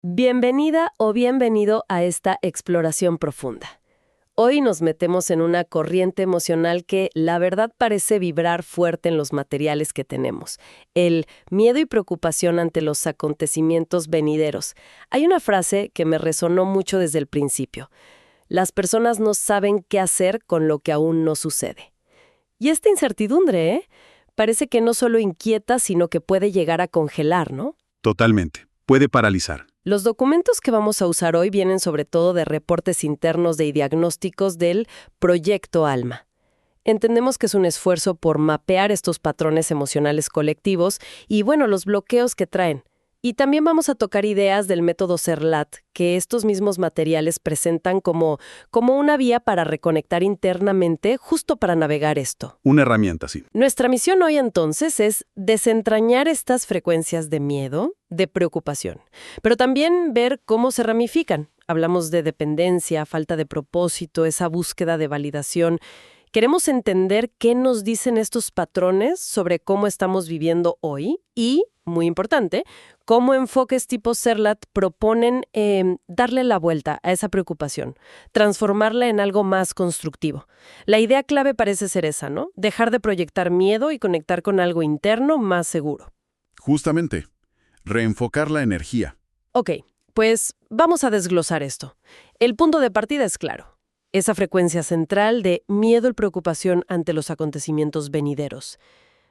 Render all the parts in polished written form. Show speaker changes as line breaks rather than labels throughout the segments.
Bienvenida o bienvenido a esta exploración profunda. Hoy nos metemos en una corriente emocional que, la verdad, parece vibrar fuerte en los materiales que tenemos. El miedo y preocupación ante los acontecimientos venideros. Hay una frase que me resonó mucho desde el principio. Las personas no saben qué hacer con lo que aún no sucede. Y esta incertidumbre, parece que no solo inquieta, sino que puede llegar a congelar, ¿no?
Totalmente. Puede paralizar.
Los documentos que vamos a usar hoy vienen sobre todo de reportes internos y diagnósticos del Proyecto ALMA. Entendemos que es un esfuerzo por mapear estos patrones emocionales colectivos y, los bloqueos que traen. Y también vamos a tocar ideas del método CERLAT, que estos mismos materiales presentan como una vía para reconectar internamente justo para navegar esto.
Una herramienta, sí.
Nuestra misión hoy entonces es desentrañar estas frecuencias de miedo, de preocupación, pero también ver cómo se ramifican. Hablamos de dependencia, falta de propósito, esa búsqueda de validación. Queremos entender qué nos dicen estos patrones sobre cómo estamos viviendo hoy y, muy importante, cómo enfoques tipo CERLAT proponen darle la vuelta a esa preocupación, transformarla en algo más constructivo. La idea clave parece ser esa, ¿no? Dejar de proyectar miedo y conectar con algo interno más seguro.
Justamente. Reenfocar la energía.
Ok, pues vamos a desglosar esto. El punto de partida es claro. Esa frecuencia central de miedo y preocupación ante los acontecimientos venideros.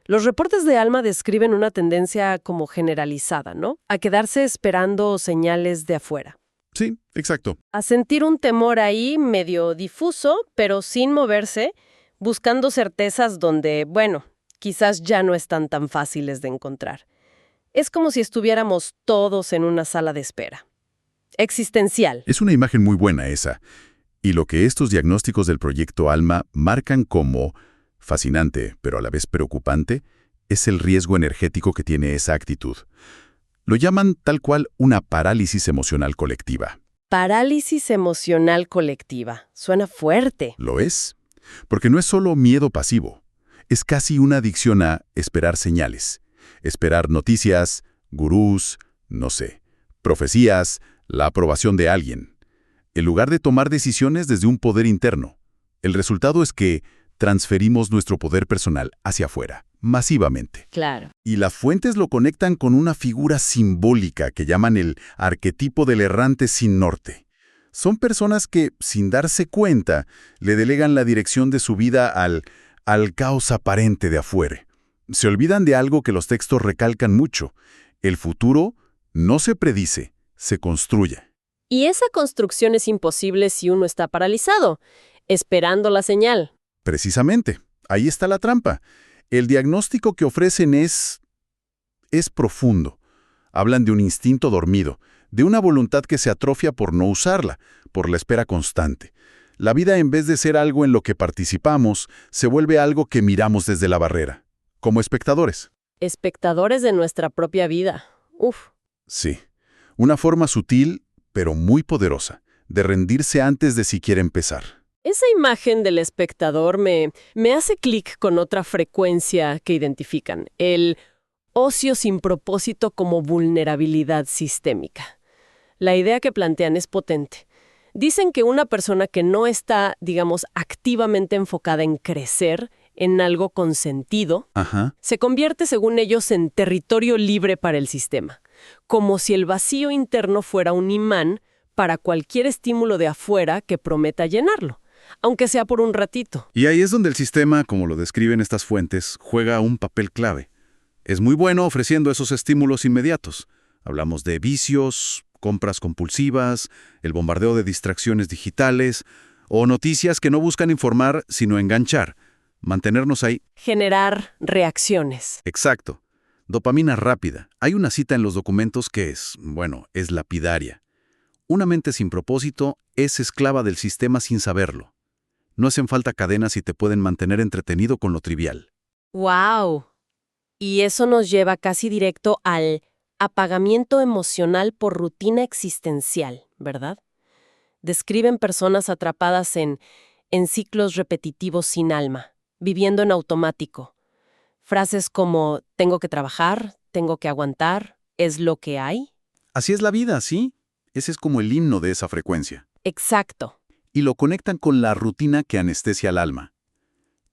Los reportes de ALMA describen una tendencia como generalizada, ¿no? A quedarse esperando señales de afuera.
Sí, exacto.
A sentir un temor ahí medio difuso, pero sin moverse, buscando certezas donde, quizás ya no están tan fáciles de encontrar. Es como si estuviéramos todos en una sala de espera. Existencial.
Es una imagen muy buena esa. Y lo que estos diagnósticos del Proyecto ALMA marcan como fascinante, pero a la vez preocupante, es el riesgo energético que tiene esa actitud. Lo llaman tal cual una parálisis emocional colectiva.
Parálisis emocional colectiva. Suena fuerte.
¿Lo es? Porque no es solo miedo pasivo. Es casi una adicción a esperar señales. Esperar noticias, gurús, profecías, la aprobación de alguien. En lugar de tomar decisiones desde un poder interno. El resultado es que transferimos nuestro poder personal hacia afuera, masivamente.
Claro.
Y las fuentes lo conectan con una figura simbólica que llaman el arquetipo del errante sin norte. Son personas que, sin darse cuenta, le delegan la dirección de su vida al caos aparente de afuera. Se olvidan de algo que los textos recalcan mucho. El futuro no se predice, se construye.
Y esa construcción es imposible si uno está paralizado, esperando la señal.
Precisamente, ahí está la trampa. El diagnóstico que ofrecen es profundo. Hablan de un instinto dormido, de una voluntad que se atrofia por no usarla, por la espera constante. La vida, en vez de ser algo en lo que participamos, se vuelve algo que miramos desde la barrera, como espectadores.
Espectadores de nuestra propia vida. Uf.
Sí, una forma sutil, pero muy poderosa, de rendirse antes de siquiera empezar.
Esa imagen del espectador me hace clic con otra frecuencia que identifican, el ocio sin propósito como vulnerabilidad sistémica. La idea que plantean es potente. Dicen que una persona que no está, activamente enfocada en crecer, en algo con sentido, se convierte, según ellos, en territorio libre para el sistema, como si el vacío interno fuera un imán para cualquier estímulo de afuera que prometa llenarlo, aunque sea por un ratito.
Y ahí es donde el sistema, como lo describen estas fuentes, juega un papel clave. Es muy bueno ofreciendo esos estímulos inmediatos. Hablamos de vicios, compras compulsivas, el bombardeo de distracciones digitales o noticias que no buscan informar, sino enganchar. Mantenernos ahí.
Generar reacciones.
Exacto. Dopamina rápida. Hay una cita en los documentos que es lapidaria. Una mente sin propósito es esclava del sistema sin saberlo. No hacen falta cadenas y te pueden mantener entretenido con lo trivial.
¡Wow! Y eso nos lleva casi directo al apagamiento emocional por rutina existencial, ¿verdad? Describen personas atrapadas en ciclos repetitivos sin alma, viviendo en automático. Frases como tengo que trabajar, tengo que aguantar, es lo que hay.
Así es la vida, ¿sí? Ese es como el himno de esa frecuencia.
Exacto.
Y lo conectan con la rutina que anestesia al alma.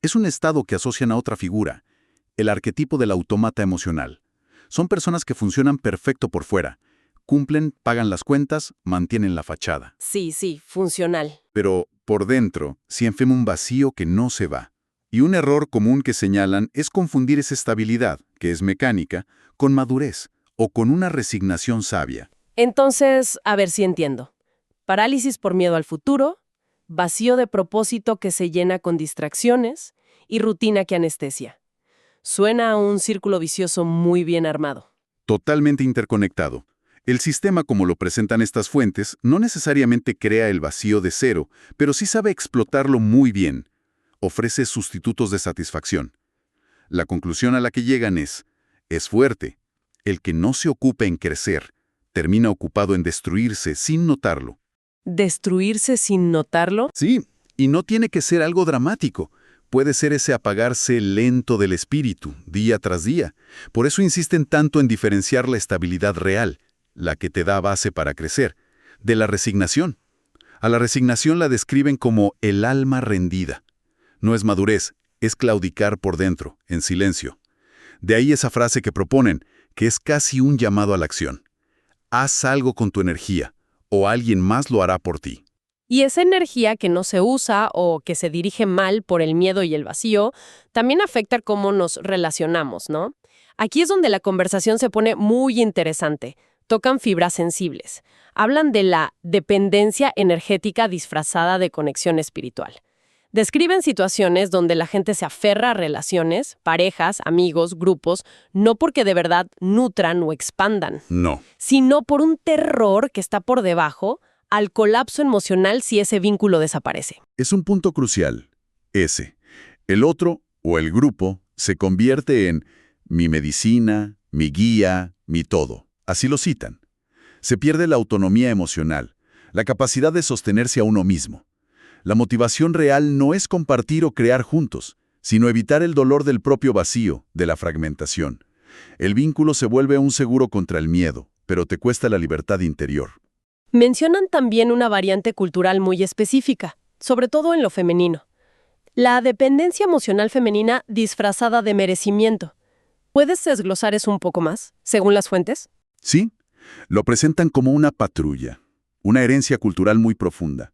Es un estado que asocian a otra figura, el arquetipo del autómata emocional. Son personas que funcionan perfecto por fuera, cumplen, pagan las cuentas, mantienen la fachada.
Sí, sí, funcional.
Pero por dentro siempre un vacío que no se va. Y un error común que señalan es confundir esa estabilidad, que es mecánica, con madurez o con una resignación sabia.
Entonces, a ver si entiendo. Parálisis por miedo al futuro, vacío de propósito que se llena con distracciones y rutina que anestesia. Suena a un círculo vicioso muy bien armado.
Totalmente interconectado. El sistema, como lo presentan estas fuentes, no necesariamente crea el vacío de cero, pero sí sabe explotarlo muy bien. Ofrece sustitutos de satisfacción. La conclusión a la que llegan es fuerte. El que no se ocupe en crecer, termina ocupado en destruirse sin notarlo.
¿Destruirse sin notarlo?
Sí, y no tiene que ser algo dramático. Puede ser ese apagarse lento del espíritu, día tras día. Por eso insisten tanto en diferenciar la estabilidad real, la que te da base para crecer, de la resignación. A la resignación la describen como el alma rendida. No es madurez, es claudicar por dentro, en silencio. De ahí esa frase que proponen, que es casi un llamado a la acción. Haz algo con tu energía, o alguien más lo hará por ti.
Y esa energía que no se usa o que se dirige mal por el miedo y el vacío, también afecta cómo nos relacionamos, ¿no? Aquí es donde la conversación se pone muy interesante. Tocan fibras sensibles. Hablan de la dependencia energética disfrazada de conexión espiritual. Describen situaciones donde la gente se aferra a relaciones, parejas, amigos, grupos, no porque de verdad nutran o expandan,
No.
sino por un terror que está por debajo al colapso emocional si ese vínculo desaparece.
Es un punto crucial. Ese. El otro, o el grupo, se convierte en mi medicina, mi guía, mi todo. Así lo citan. Se pierde la autonomía emocional, la capacidad de sostenerse a uno mismo. La motivación real no es compartir o crear juntos, sino evitar el dolor del propio vacío, de la fragmentación. El vínculo se vuelve un seguro contra el miedo, pero te cuesta la libertad interior.
Mencionan también una variante cultural muy específica, sobre todo en lo femenino. La dependencia emocional femenina disfrazada de merecimiento. ¿Puedes desglosar eso un poco más, según las fuentes?
Sí, lo presentan como una patrulla, una herencia cultural muy profunda,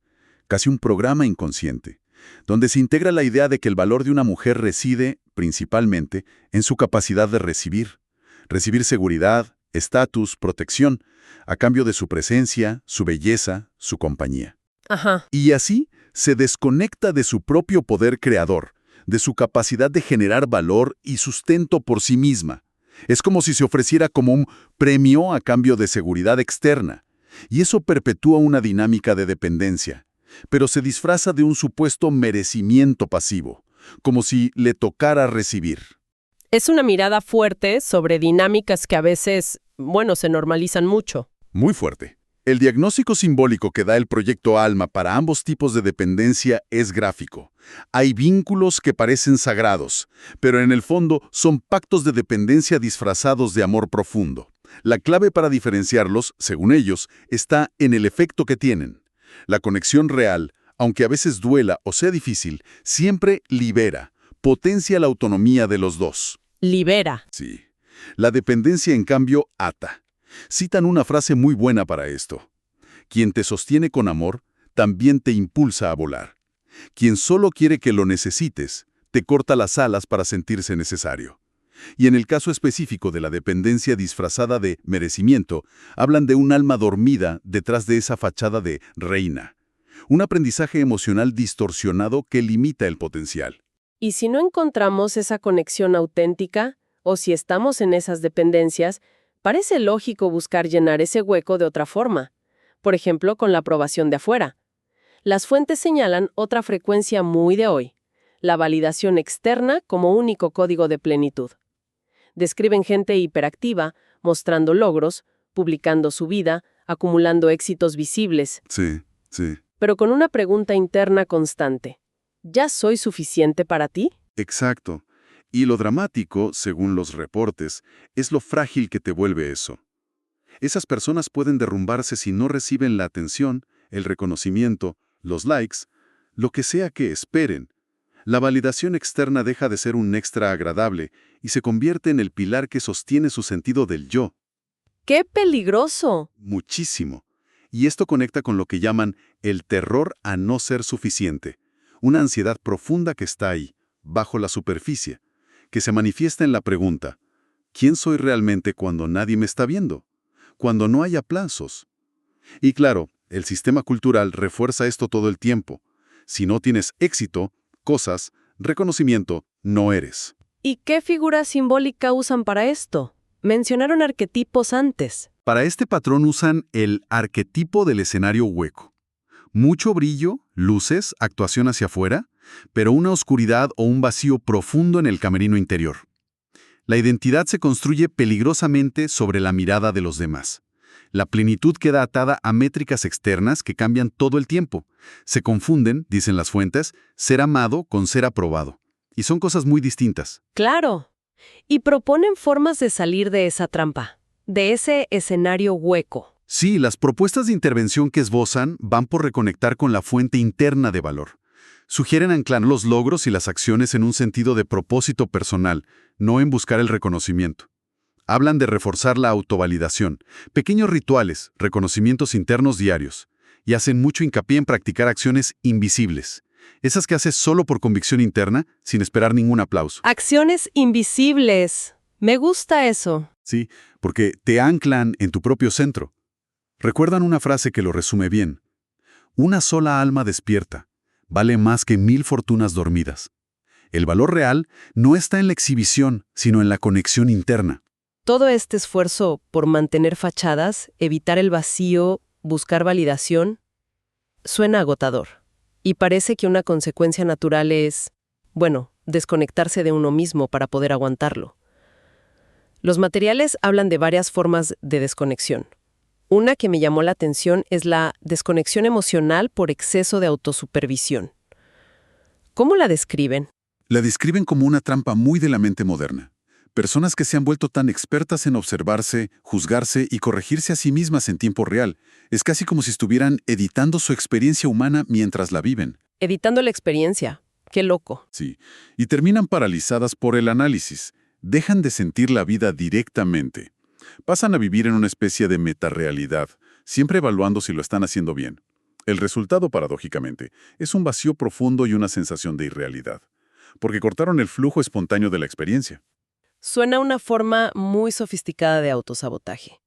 casi un programa inconsciente, donde se integra la idea de que el valor de una mujer reside, principalmente, en su capacidad de recibir seguridad, estatus, protección, a cambio de su presencia, su belleza, su compañía.
Ajá.
Y así se desconecta de su propio poder creador, de su capacidad de generar valor y sustento por sí misma. Es como si se ofreciera como un premio a cambio de seguridad externa. Y eso perpetúa una dinámica de dependencia, pero se disfraza de un supuesto merecimiento pasivo, como si le tocara recibir.
Es una mirada fuerte sobre dinámicas que a veces, se normalizan mucho.
Muy fuerte. El diagnóstico simbólico que da el proyecto ALMA para ambos tipos de dependencia es gráfico. Hay vínculos que parecen sagrados, pero en el fondo son pactos de dependencia disfrazados de amor profundo. La clave para diferenciarlos, según ellos, está en el efecto que tienen. La conexión real, aunque a veces duela o sea difícil, siempre libera, potencia la autonomía de los dos.
Libera.
Sí. La dependencia, en cambio, ata. Citan una frase muy buena para esto. Quien te sostiene con amor, también te impulsa a volar. Quien solo quiere que lo necesites, te corta las alas para sentirse necesario. Y en el caso específico de la dependencia disfrazada de merecimiento, hablan de un alma dormida detrás de esa fachada de reina. Un aprendizaje emocional distorsionado que limita el potencial.
Y si no encontramos esa conexión auténtica, o si estamos en esas dependencias, parece lógico buscar llenar ese hueco de otra forma. Por ejemplo, con la aprobación de afuera. Las fuentes señalan otra frecuencia muy de hoy, la validación externa como único código de plenitud. Describen gente hiperactiva, mostrando logros, publicando su vida, acumulando éxitos visibles,
Sí, sí.
pero con una pregunta interna constante. ¿Ya soy suficiente para ti?
Exacto. Y lo dramático, según los reportes, es lo frágil que te vuelve eso. Esas personas pueden derrumbarse si no reciben la atención, el reconocimiento, los likes, lo que sea que esperen. La validación externa deja de ser un extra agradable y se convierte en el pilar que sostiene su sentido del yo.
¡Qué peligroso!
Muchísimo. Y esto conecta con lo que llaman el terror a no ser suficiente, una ansiedad profunda que está ahí, bajo la superficie, que se manifiesta en la pregunta, ¿quién soy realmente cuando nadie me está viendo? Cuando no hay aplausos. Y claro, el sistema cultural refuerza esto todo el tiempo. Si no tienes éxito, cosas, reconocimiento, no eres.
¿Y qué figura simbólica usan para esto? Mencionaron arquetipos antes.
Para este patrón usan el arquetipo del escenario hueco. Mucho brillo, luces, actuación hacia afuera, pero una oscuridad o un vacío profundo en el camerino interior. La identidad se construye peligrosamente sobre la mirada de los demás. La plenitud queda atada a métricas externas que cambian todo el tiempo. Se confunden, dicen las fuentes, ser amado con ser aprobado. Y son cosas muy distintas.
Claro. Y proponen formas de salir de esa trampa, de ese escenario hueco.
Sí, las propuestas de intervención que esbozan van por reconectar con la fuente interna de valor. Sugieren anclar los logros y las acciones en un sentido de propósito personal, no en buscar el reconocimiento. Hablan de reforzar la autovalidación, pequeños rituales, reconocimientos internos diarios, y hacen mucho hincapié en practicar acciones invisibles, esas que haces solo por convicción interna, sin esperar ningún aplauso.
Acciones invisibles. Me gusta eso.
Sí, porque te anclan en tu propio centro. Recuerdan una frase que lo resume bien. Una sola alma despierta vale más que 1000 fortunas dormidas. El valor real no está en la exhibición, sino en la conexión interna.
Todo este esfuerzo por mantener fachadas, evitar el vacío, buscar validación, suena agotador. Y parece que una consecuencia natural es, desconectarse de uno mismo para poder aguantarlo. Los materiales hablan de varias formas de desconexión. Una que me llamó la atención es la desconexión emocional por exceso de autosupervisión. ¿Cómo la describen?
La describen como una trampa muy de la mente moderna. Personas que se han vuelto tan expertas en observarse, juzgarse y corregirse a sí mismas en tiempo real. Es casi como si estuvieran editando su experiencia humana mientras la viven.
Editando la experiencia. Qué loco.
Sí, y terminan paralizadas por el análisis. Dejan de sentir la vida directamente. Pasan a vivir en una especie de metarealidad, siempre evaluando si lo están haciendo bien. El resultado, paradójicamente, es un vacío profundo y una sensación de irrealidad, porque cortaron el flujo espontáneo de la experiencia.
Suena una forma muy sofisticada de autosabotaje.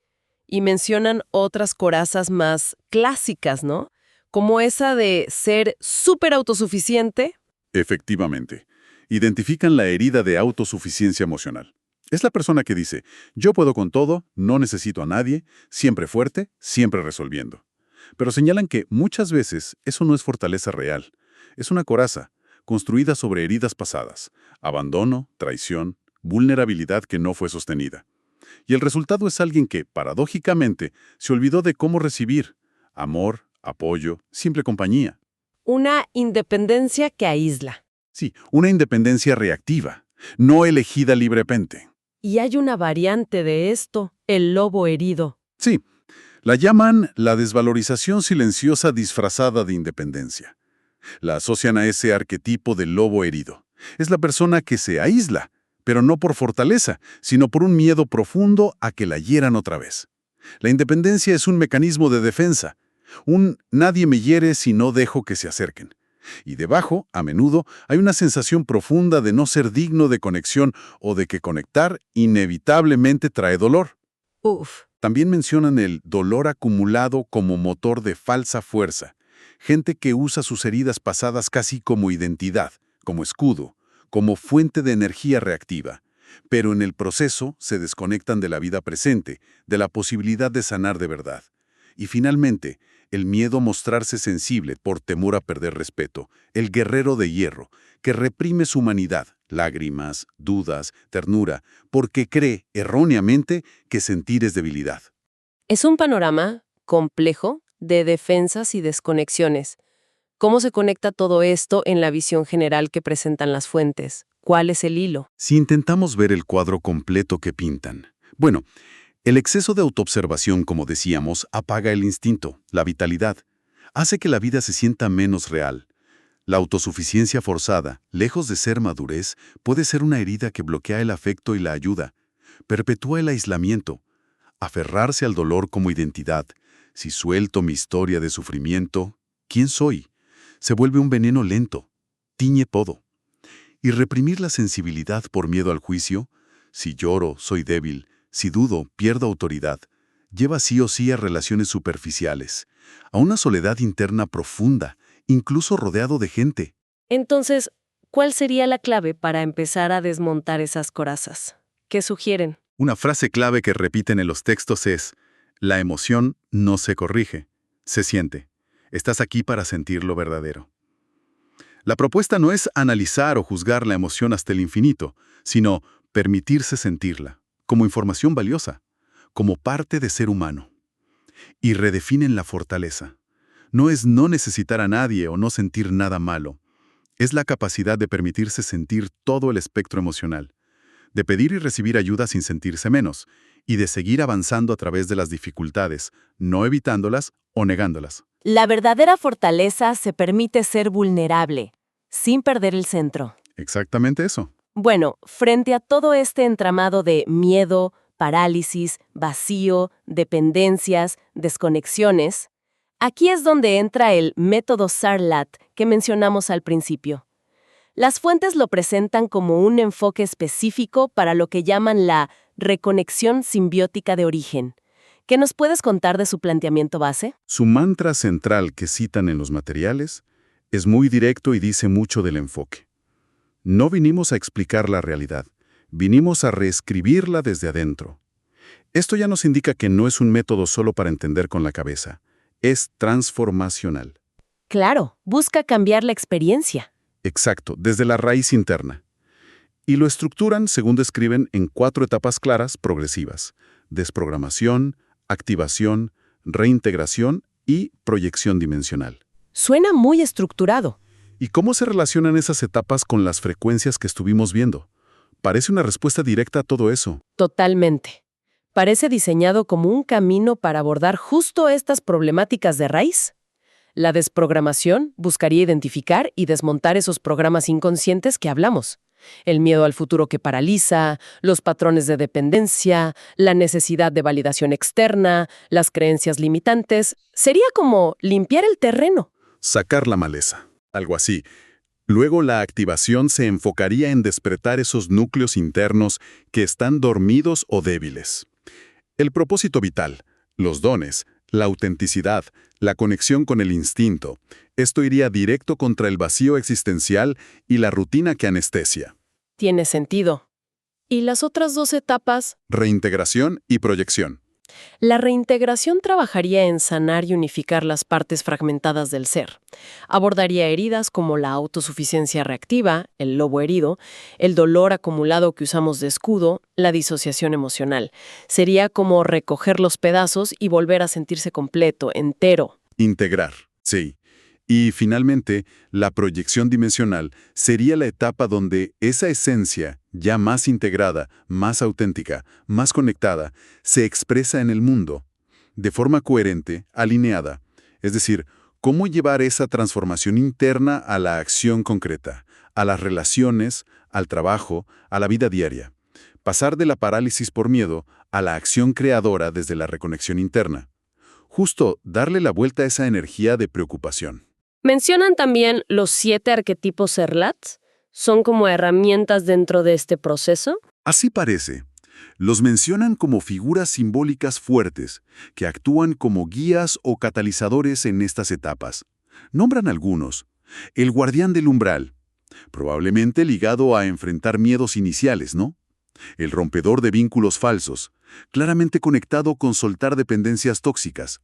Y mencionan otras corazas más clásicas, ¿no? Como esa de ser súper autosuficiente.
Efectivamente, identifican la herida de autosuficiencia emocional. Es la persona que dice, yo puedo con todo, no necesito a nadie, siempre fuerte, siempre resolviendo. Pero señalan que muchas veces eso no es fortaleza real. Es una coraza, construida sobre heridas pasadas, abandono, traición, vulnerabilidad que no fue sostenida. Y el resultado es alguien que, paradójicamente, se olvidó de cómo recibir amor, apoyo, simple compañía.
Una independencia que aísla.
Sí, una independencia reactiva, no elegida libremente.
Y hay una variante de esto, el lobo herido.
Sí, la llaman la desvalorización silenciosa disfrazada de independencia. La asocian a ese arquetipo del lobo herido. Es la persona que se aísla, pero no por fortaleza, sino por un miedo profundo a que la hieran otra vez. La independencia es un mecanismo de defensa. Nadie me hiere si no dejo que se acerquen. Y debajo, a menudo, hay una sensación profunda de no ser digno de conexión o de que conectar inevitablemente trae dolor.
Uf.
También mencionan el dolor acumulado como motor de falsa fuerza. Gente que usa sus heridas pasadas casi como identidad, como escudo, como fuente de energía reactiva. Pero en el proceso se desconectan de la vida presente, de la posibilidad de sanar de verdad. Y finalmente, el miedo a mostrarse sensible por temor a perder respeto, el guerrero de hierro, que reprime su humanidad, lágrimas, dudas, ternura, porque cree, erróneamente, que sentir es debilidad.
Es un panorama complejo de defensas y desconexiones. ¿Cómo se conecta todo esto en la visión general que presentan las fuentes? ¿Cuál es el hilo?
Si intentamos ver el cuadro completo que pintan, El exceso de autoobservación, como decíamos, apaga el instinto, la vitalidad. Hace que la vida se sienta menos real. La autosuficiencia forzada, lejos de ser madurez, puede ser una herida que bloquea el afecto y la ayuda. Perpetúa el aislamiento. Aferrarse al dolor como identidad. Si suelto mi historia de sufrimiento, ¿quién soy? Se vuelve un veneno lento. Tiñe todo. Y reprimir la sensibilidad por miedo al juicio. Si lloro, soy débil. Si dudo, pierdo autoridad. Lleva sí o sí a relaciones superficiales. A una soledad interna profunda, incluso rodeado de gente.
Entonces, ¿cuál sería la clave para empezar a desmontar esas corazas? ¿Qué sugieren?
Una frase clave que repiten en los textos es: la emoción no se corrige, se siente. Estás aquí para sentir lo verdadero. La propuesta no es analizar o juzgar la emoción hasta el infinito, sino permitirse sentirla, como información valiosa, como parte de ser humano. Y redefinen la fortaleza. No es no necesitar a nadie o no sentir nada malo. Es la capacidad de permitirse sentir todo el espectro emocional, de pedir y recibir ayuda sin sentirse menos, y de seguir avanzando a través de las dificultades, no evitándolas o negándolas.
La verdadera fortaleza se permite ser vulnerable, sin perder el centro.
Exactamente eso.
Bueno, frente a todo este entramado de miedo, parálisis, vacío, dependencias, desconexiones, aquí es donde entra el método Sarlat que mencionamos al principio. Las fuentes lo presentan como un enfoque específico para lo que llaman la reconexión simbiótica de origen. ¿Qué nos puedes contar de su planteamiento base?
Su mantra central que citan en los materiales es muy directo y dice mucho del enfoque. No vinimos a explicar la realidad, vinimos a reescribirla desde adentro. Esto ya nos indica que no es un método solo para entender con la cabeza, es transformacional.
Claro, busca cambiar la experiencia.
Exacto, desde la raíz interna. Y lo estructuran, según describen, en 4 etapas claras progresivas: desprogramación, activación, reintegración y proyección dimensional.
Suena muy estructurado.
¿Y cómo se relacionan esas etapas con las frecuencias que estuvimos viendo? Parece una respuesta directa a todo eso.
Totalmente. Parece diseñado como un camino para abordar justo estas problemáticas de raíz. La desprogramación buscaría identificar y desmontar esos programas inconscientes que hablamos. El miedo al futuro que paraliza, los patrones de dependencia, la necesidad de validación externa, las creencias limitantes. Sería como limpiar el terreno.
Sacar la maleza, algo así. Luego la activación se enfocaría en despertar esos núcleos internos que están dormidos o débiles. El propósito vital, los dones, la autenticidad, la conexión con el instinto. Esto iría directo contra el vacío existencial y la rutina que anestesia.
Tiene sentido. ¿Y las otras 2 etapas?
Reintegración y proyección.
La reintegración trabajaría en sanar y unificar las partes fragmentadas del ser. Abordaría heridas como la autosuficiencia reactiva, el lobo herido, el dolor acumulado que usamos de escudo, la disociación emocional. Sería como recoger los pedazos y volver a sentirse completo, entero.
Integrar, sí. Y finalmente, la proyección dimensional sería la etapa donde esa esencia, ya más integrada, más auténtica, más conectada, se expresa en el mundo, de forma coherente, alineada. Es decir, cómo llevar esa transformación interna a la acción concreta, a las relaciones, al trabajo, a la vida diaria. Pasar de la parálisis por miedo a la acción creadora desde la reconexión interna. Justo darle la vuelta a esa energía de preocupación.
Mencionan también los 7 arquetipos Sarlat. ¿Son como herramientas dentro de este proceso?
Así parece. Los mencionan como figuras simbólicas fuertes, que actúan como guías o catalizadores en estas etapas. Nombran algunos. El guardián del umbral, probablemente ligado a enfrentar miedos iniciales, ¿no? El rompedor de vínculos falsos, claramente conectado con soltar dependencias tóxicas.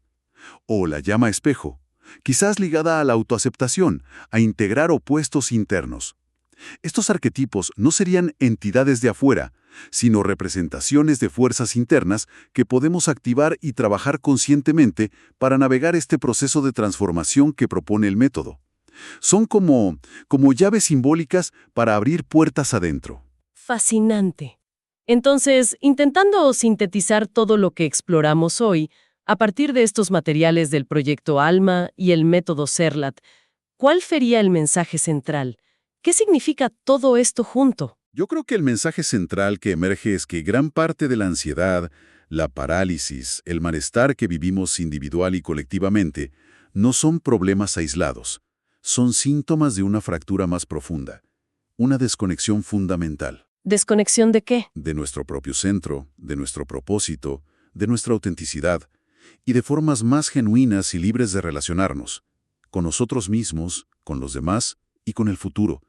O la llama espejo, quizás ligada a la autoaceptación, a integrar opuestos internos. Estos arquetipos no serían entidades de afuera, sino representaciones de fuerzas internas que podemos activar y trabajar conscientemente para navegar este proceso de transformación que propone el método. Son como llaves simbólicas para abrir puertas adentro.
Fascinante. Entonces, intentando sintetizar todo lo que exploramos hoy, a partir de estos materiales del proyecto ALMA y el método CERLAT, ¿cuál sería el mensaje central? ¿Qué significa todo esto junto?
Yo creo que el mensaje central que emerge es que gran parte de la ansiedad, la parálisis, el malestar que vivimos individual y colectivamente, no son problemas aislados, son síntomas de una fractura más profunda, una desconexión fundamental.
¿Desconexión de qué?
De nuestro propio centro, de nuestro propósito, de nuestra autenticidad, y de formas más genuinas y libres de relacionarnos, con nosotros mismos, con los demás y con el futuro.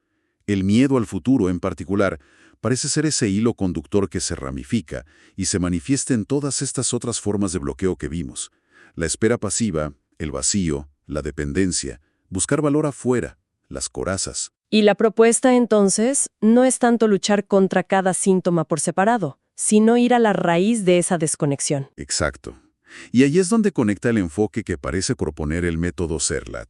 El miedo al futuro, en particular, parece ser ese hilo conductor que se ramifica y se manifiesta en todas estas otras formas de bloqueo que vimos. La espera pasiva, el vacío, la dependencia, buscar valor afuera, las corazas.
Y la propuesta, entonces, no es tanto luchar contra cada síntoma por separado, sino ir a la raíz de esa desconexión.
Exacto. Y ahí es donde conecta el enfoque que parece proponer el método CERLAT.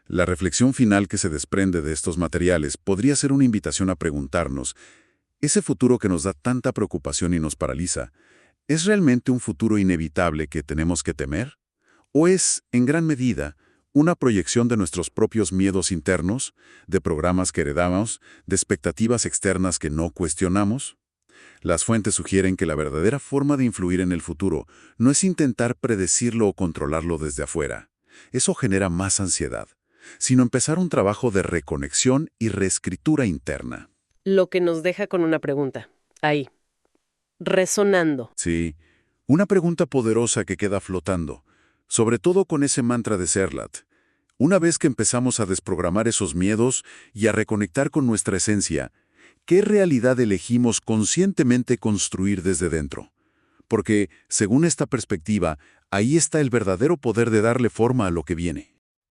La reflexión final que se desprende de estos materiales podría ser una invitación a preguntarnos, ¿ese futuro que nos da tanta preocupación y nos paraliza, es realmente un futuro inevitable que tenemos que temer? ¿O es, en gran medida, una proyección de nuestros propios miedos internos, de programas que heredamos, de expectativas externas que no cuestionamos? Las fuentes sugieren que la verdadera forma de influir en el futuro no es intentar predecirlo o controlarlo desde afuera. Eso genera más ansiedad, sino empezar un trabajo de reconexión y reescritura interna.
Lo que nos deja con una pregunta. Ahí. Resonando.
Sí, una pregunta poderosa que queda flotando, sobre todo con ese mantra de CERLAT. Una vez que empezamos a desprogramar esos miedos y a reconectar con nuestra esencia, ¿qué realidad elegimos conscientemente construir desde dentro? Porque, según esta perspectiva, ahí está el verdadero poder de darle forma a lo que viene.